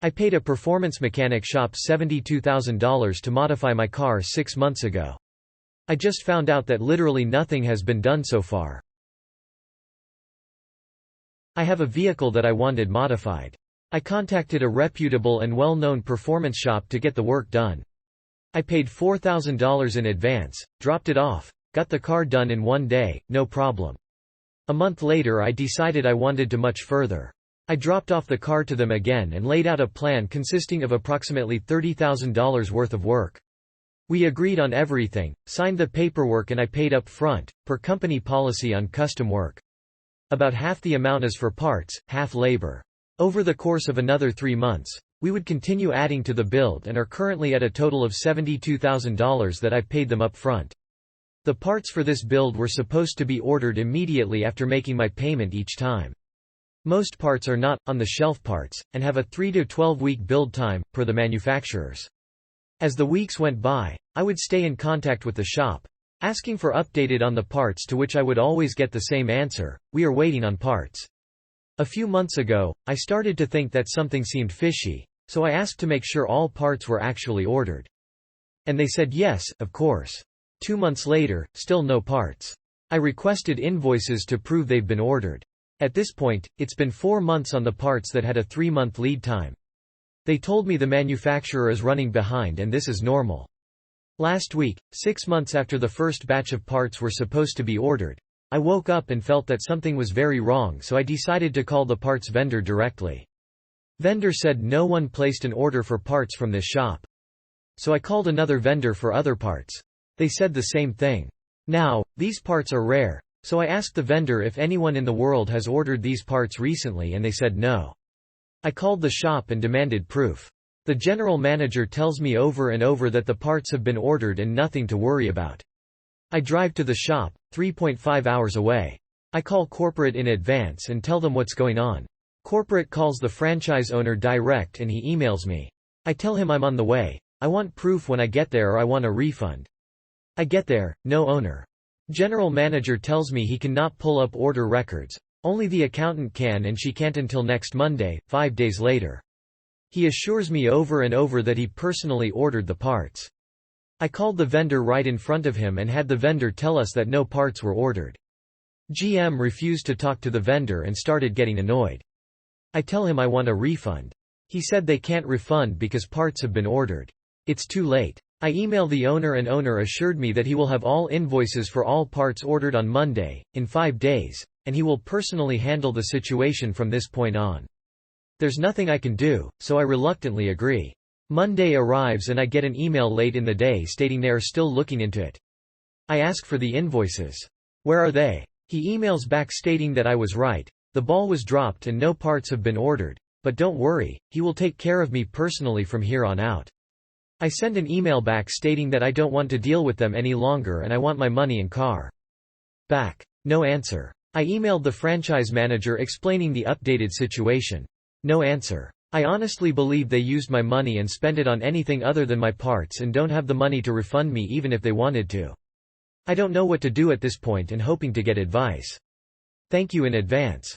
I paid a performance mechanic shop $72,000 to modify my car 6 months ago. I just found out that literally nothing has been done so far. I have a vehicle that I wanted modified. I contacted a reputable and well-known performance shop to get the work done. I paid $4,000 in advance, dropped it off, got the car done in 1 day, no problem. A month later I decided I wanted to much further. I dropped off the car to them again and laid out a plan consisting of approximately $30,000 worth of work. We agreed on everything, signed the paperwork, and I paid up front, per company policy on custom work. About half the amount is for parts, half labor. Over the course of another 3 months, we would continue adding to the build and are currently at a total of $72,000 that I've paid them up front. The parts for this build were supposed to be ordered immediately after making my payment each time. Most parts are not on-the-shelf parts, and have a 3 to 12-week build time, per the manufacturers. As the weeks went by, I would stay in contact with the shop, asking for updated on the parts, to which I would always get the same answer: we are waiting on parts. A few months ago, I started to think that something seemed fishy, so I asked to make sure all parts were actually ordered. And they said yes, of course. 2 months later, still no parts. I requested invoices to prove they've been ordered. At this point, it's been 4 months on the parts that had a 3-month lead time. They told me the manufacturer is running behind and this is normal. Last week, 6 months after the first batch of parts were supposed to be ordered, I woke up and felt that something was very wrong, so I decided to call the parts vendor directly. Vendor said no one placed an order for parts from this shop. So I called another vendor for other parts. They said the same thing. Now, these parts are rare, so I asked the vendor if anyone in the world has ordered these parts recently, and they said no. I called the shop and demanded proof. The general manager tells me over and over that the parts have been ordered and nothing to worry about. I drive to the shop, 3.5 hours away. I call corporate in advance and tell them what's going on. Corporate calls the franchise owner direct and he emails me. I tell him I'm on the way. I want proof when I get there, or I want a refund. I get there, no owner. General manager tells me he cannot pull up order records. Only the accountant can, and she can't until next Monday, 5 days later. He assures me over and over that he personally ordered the parts. I called the vendor right in front of him and had the vendor tell us that no parts were ordered. GM refused to talk to the vendor and started getting annoyed. I tell him I want a refund. He said they can't refund because parts have been ordered. It's too late. I emailed the owner and owner assured me that he will have all invoices for all parts ordered on Monday, in 5 days, and he will personally handle the situation from this point on. There's nothing I can do, so I reluctantly agree. Monday arrives and I get an email late in the day stating they are still looking into it. I ask for the invoices. Where are they? He emails back stating that I was right, the ball was dropped and no parts have been ordered, but don't worry, he will take care of me personally from here on out. I send an email back stating that I don't want to deal with them any longer and I want my money and car back. No answer. I emailed the franchise manager explaining the updated situation. No answer. I honestly believe they used my money and spent it on anything other than my parts and don't have the money to refund me even if they wanted to. I don't know what to do at this point and hoping to get advice. Thank you in advance.